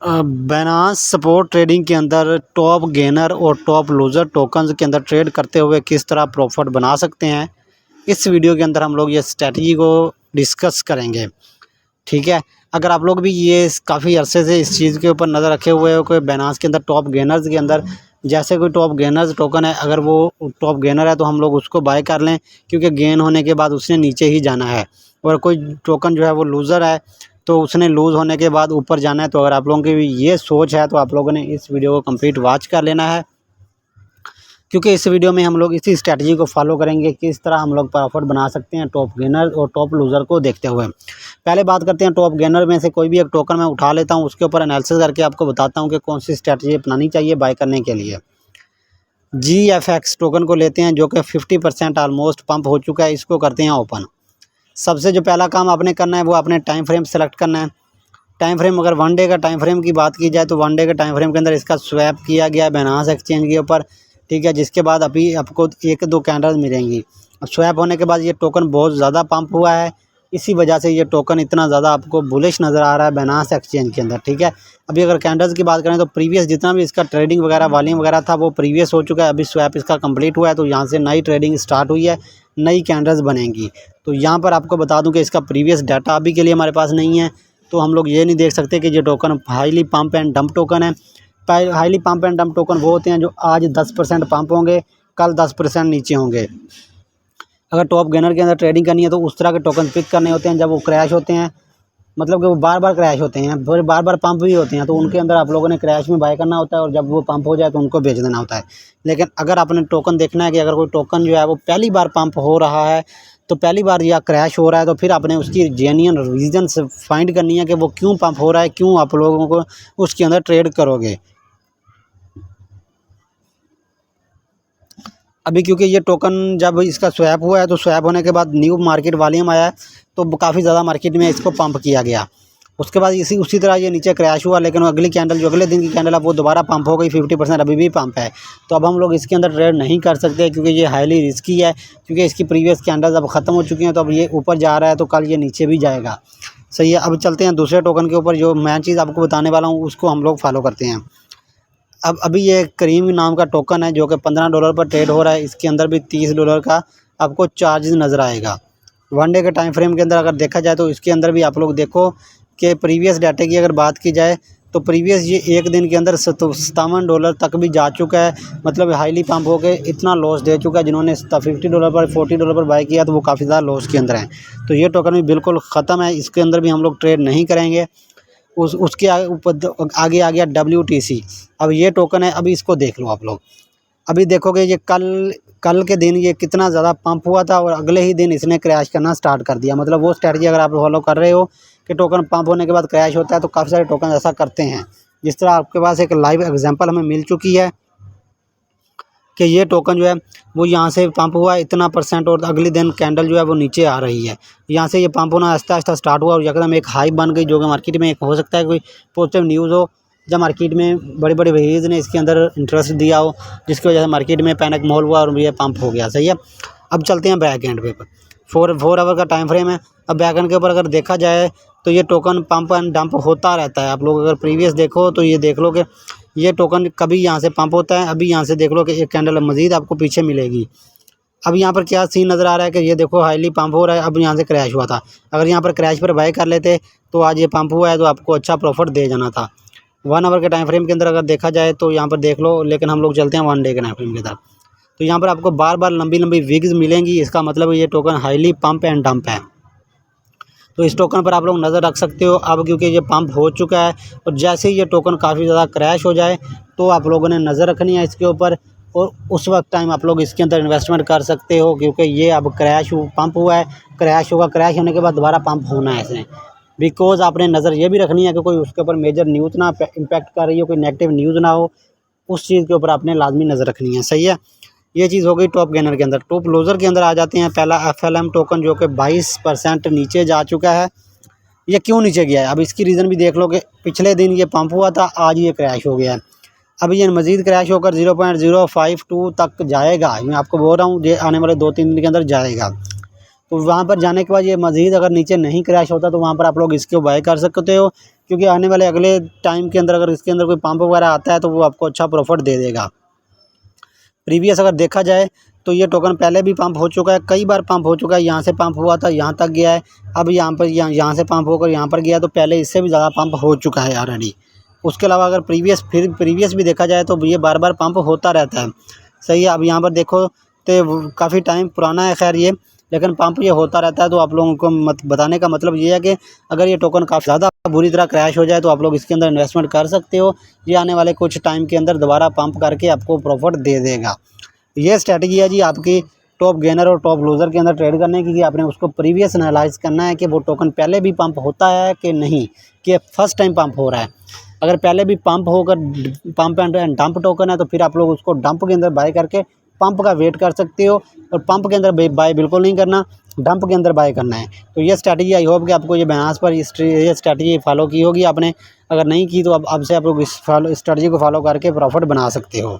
Binance support trading के अंदर top gainer और टॉप लूज़र टोकन्स के अंदर ट्रेड करते हुए किस तरह प्रॉफिट बना सकते हैं, इस वीडियो के अंदर हम लोग ये स्ट्रैटेजी को डिस्कस करेंगे। ठीक है, अगर आप लोग भी ये काफ़ी अरसे से इस चीज़ के ऊपर नज़र रखे हुए हो कि बाइनेंस के अंदर टॉप गेनर्स के अंदर जैसे कोई टॉप गेनर्स टोकन है, अगर वो टॉप गेनर है तो हम लोग उसको बाय कर लें, क्योंकि गेन होने के बाद उसने नीचे ही जाना है। और कोई टोकन जो है वो लूज़र है तो उसने लूज़ होने के बाद ऊपर जाना है। तो अगर आप लोगों की ये सोच है तो आप लोगों ने इस वीडियो को कंप्लीट वॉच कर लेना है, क्योंकि इस वीडियो में हम लोग इसी स्ट्रैटेजी को फॉलो करेंगे किस तरह हम लोग प्रॉफिट बना सकते हैं टॉप गेनर और टॉप लूज़र को देखते हुए। पहले बात करते हैं टॉप गेनर में से कोई भी एक टोकन मैं उठा लेता हूं, उसके ऊपर एनालिसिस करके आपको बताता हूं कि कौन सी स्ट्रैटेजी अपनानी चाहिए बाय करने के लिए। GFX टोकन को लेते हैं जो कि 50% ऑलमोस्ट पंप हो चुका है, इसको करते हैं ओपन। सबसे जो पहला काम आपने करना है वो अपने टाइम फ्रेम सेलेक्ट करना है। टाइम फ्रेम अगर 1 डे का टाइम फ्रेम की बात की जाए तो 1 डे के टाइम फ्रेम के अंदर इसका स्वैप किया गया है बाइनेंस एक्सचेंज के ऊपर। ठीक है, जिसके बाद अभी आपको 1-2 कैंडल्स मिलेंगी। अब स्वैप होने के बाद ये टोकन बहुत ज़्यादा पंप हुआ है, इसी वजह से ये टोकन इतना ज़्यादा आपको बुलिश नज़र आ रहा है बाइनेंस एक्सचेंज के अंदर। ठीक है, अभी अगर कैंडल्स की बात करें तो प्रीवियस जितना भी इसका ट्रेडिंग वगैरह वॉल्यूम वगैरह था वो प्रीवियस हो चुका है। अभी स्वैप इसका कंप्लीट हुआ है तो यहाँ से नई ट्रेडिंग स्टार्ट हुई है, नई कैंडल्स बनेंगी। तो यहाँ पर आपको बता दूँ कि इसका प्रीवियस डाटा अभी के लिए हमारे पास नहीं है, तो हम लोग ये नहीं देख सकते कि ये token highly pump and dump token है। Highly pump and dump token वो होते हैं जो आज 10% पंप होंगे, कल 10% नीचे होंगे। अगर टॉप गेनर के अंदर ट्रेडिंग करनी है तो उस तरह के टोकन पिक करने होते हैं जब वो क्रैश होते हैं, मतलब कि वो बार बार क्रैश होते हैं, फिर बार बार पंप भी होते हैं, तो उनके अंदर आप लोगों ने क्रैश में बाय करना होता है और जब वो पंप हो जाए तो उनको बेच देना होता है। लेकिन अगर आपने टोकन देखना है कि अगर कोई टोकन जो है वो पहली बार पंप हो रहा है, तो पहली बार या क्रैश हो रहा है, तो फिर आपने उसकी जेन्युइन रीज़न फाइंड करनी है कि वो क्यों पंप हो रहा है, क्यों आप लोगों को उसके अंदर ट्रेड करोगे। अभी क्योंकि ये टोकन जब इसका स्वैप हुआ है तो स्वैप होने के बाद न्यू मार्केट वॉल्यूम आया है, तो काफ़ी ज़्यादा मार्केट में इसको पंप किया गया। उसके बाद उसी तरह ये नीचे क्रैश हुआ, लेकिन अगली कैंडल जो अगले दिन की कैंडल अब वो दोबारा पंप हो गई, 50% अभी भी पंप है। तो अब हम लोग इसके अंदर ट्रेड नहीं कर सकते क्योंकि ये हाईली रिस्की है, क्योंकि इसकी प्रीवियस कैंडल्स अब ख़त्म हो चुकी हैं। तो अब ये ऊपर जा रहा है तो कल ये नीचे भी जाएगा। सही है, अब चलते हैं दूसरे टोकन के ऊपर। जो मैं चीज़ आपको बताने वाला हूँ उसको हम लोग फॉलो करते हैं। अब अभी ये करीम नाम का टोकन है जो कि $15 पर ट्रेड हो रहा है। इसके अंदर भी $30 का आपको चार्जेस नज़र आएगा। 1 डे के टाइम फ्रेम के अंदर अगर देखा जाए तो इसके अंदर भी आप लोग देखो कि प्रीवियस डाटे की अगर बात की जाए तो प्रीवियस ये एक दिन के अंदर $57 तक भी जा चुका है, मतलब हाईली पंप हो के इतना लॉस दे चुका है। जिन्होंने $50 पर $40 पर बाय किया तो वो काफ़ी ज़्यादा लॉस के अंदर हैं। तो ये टोकन भी बिल्कुल ख़त्म है, इसके अंदर भी हम लोग ट्रेड नहीं करेंगे। उसके ऊपर आगे आ गया WTC। अब ये टोकन है, अभी इसको देख लो आप लोग। अभी देखोगे ये कल के दिन ये कितना ज़्यादा पंप हुआ था और अगले ही दिन इसने क्रैश करना स्टार्ट कर दिया। मतलब वो स्ट्रैटेजी अगर आप फॉलो कर रहे हो कि टोकन पंप होने के बाद क्रैश होता है, तो काफ़ी सारे टोकन ऐसा करते हैं। जिस तरह आपके पास एक लाइव एग्जांपल हमें मिल चुकी है कि ये टोकन जो है वो यहाँ से पंप हुआ इतना % और अगले दिन कैंडल जो है वो नीचे आ रही है। यहाँ से ये पंप होना आहिस्ता आहिस्ता स्टार्ट हुआ और एकदम एक हाई बन गई, जो कि मार्केट में एक हो सकता है कोई पॉजिटिव न्यूज़ हो, जब मार्केट में बड़े बड़े वेरीज ने इसके अंदर इंटरेस्ट दिया हो, जिसकी वजह से मार्केट में पैनिक माहौल हुआ और ये पंप हो गया। सही है, अब चलते हैं बैक एंड पे। 4 आवर का टाइम फ्रेम है। अब बैक एंड के ऊपर अगर देखा जाए तो ये टोकन पंप एंड डंप होता रहता है। आप लोग अगर प्रीवियस देखो तो ये देख लो कि ये टोकन कभी यहाँ से पंप होता है, अभी यहाँ से देख लो कि एक कैंडल मज़ीद आपको पीछे मिलेगी। अब यहाँ पर क्या सीन नज़र आ रहा है कि ये देखो हाईली पंप हो रहा है, अब यहाँ से क्रैश हुआ था। अगर यहाँ पर क्रैश पर बाय कर लेते तो आज ये पंप हुआ है तो आपको अच्छा प्रॉफिट दे जाना था। 1 आवर के टाइम फ्रेम के अंदर अगर देखा जाए तो यहाँ पर देख लो, लेकिन हम लोग चलते हैं 1 डे के टाइम फ्रेम की तरफ। तो यहाँ पर आपको बार बार लंबी लंबी विग्स मिलेंगी, इसका मतलब ये token highly pump and dump है। तो इस टोकन पर आप लोग नज़र रख सकते हो। अब क्योंकि ये पंप हो चुका है और जैसे ही ये टोकन काफ़ी ज़्यादा क्रैश हो जाए तो आप लोगों ने नज़र रखनी है इसके ऊपर, और उस वक्त टाइम आप लोग इसके अंदर इन्वेस्टमेंट कर सकते हो, क्योंकि ये अब पंप हुआ है, क्रैश होगा, क्रैश होने के बाद दोबारा पंप होना है इसने। बिकॉज़ आपने नज़र ये भी रखनी है कि कोई उसके ऊपर मेजर न्यूज़ ना इम्पैक्ट कर रही हो, कोई नेगेटिव न्यूज़ ना हो, उस चीज़ के ऊपर आपने लाजमी नज़र रखनी है। सही है, ये चीज़ हो गई टॉप गेनर के अंदर। टॉप लूज़र के अंदर आ जाते हैं। पहला FLM टोकन जो कि 22% नीचे जा चुका है। ये क्यों नीचे गया है, अब इसकी रीज़न भी देख लो कि पिछले दिन ये पंप हुआ था, आज ये क्रैश हो गया है। अब ये मज़ीद क्रैश होकर 0.052 तक जाएगा। मैं आपको बोल रहा हूँ ये आने वाले 2-3 दिन के अंदर जाएगा। तो वहाँ पर जाने के बाद ये मज़ीद अगर नीचे नहीं क्रैश होता तो वहाँ पर आप लोग इसको बाय कर सकते हो, क्योंकि आने वाले अगले टाइम के अंदर अगर इसके अंदर कोई पंप वगैरह आता है तो वो आपको अच्छा प्रॉफिट दे देगा। प्रीवियस अगर देखा जाए तो ये टोकन पहले भी पंप हो चुका है, कई बार पंप हो चुका है। यहाँ से पंप हुआ था, यहाँ तक गया है, अब यहाँ पर यहाँ से पंप होकर यहाँ पर गया, तो पहले इससे भी ज़्यादा पंप हो चुका है ऑलरेडी। उसके अलावा अगर प्रीवियस भी देखा जाए तो ये बार बार पंप होता रहता है। सही है, अब यहाँ पर देखो तो काफ़ी टाइम पुराना है खैर ये, लेकिन पंप ये होता रहता है। तो आप लोगों को बताने का मतलब ये है कि अगर ये टोकन काफ़ी ज़्यादा बुरी तरह क्रैश हो जाए तो आप लोग इसके अंदर इन्वेस्टमेंट कर सकते हो। ये आने वाले कुछ टाइम के अंदर दोबारा पंप करके आपको प्रॉफिट दे देगा। ये स्ट्रैटेजी है जी आपकी टॉप गेनर और टॉप लूज़र के अंदर ट्रेड करने की, कि आपने उसको प्रीवियस एनालाइज करना है कि वो टोकन पहले भी पंप होता है कि नहीं, कि फर्स्ट टाइम पंप हो रहा है। अगर पहले भी पंप होकर पंप एंड डंप टोकन है तो फिर आप लोग उसको डंप के अंदर बाय करके पंप का वेट कर सकते हो, और पंप के अंदर बाय बिल्कुल नहीं करना, डंप के अंदर बाय करना है। तो ये स्ट्रैटेजी आई होप कि आपको ये बायनांस पर ये स्ट्रैटेजी फॉलो की होगी आपने। अगर नहीं की तो अब से आप लोग इस स्ट्रैटेजी को फॉलो करके प्रॉफिट बना सकते हो।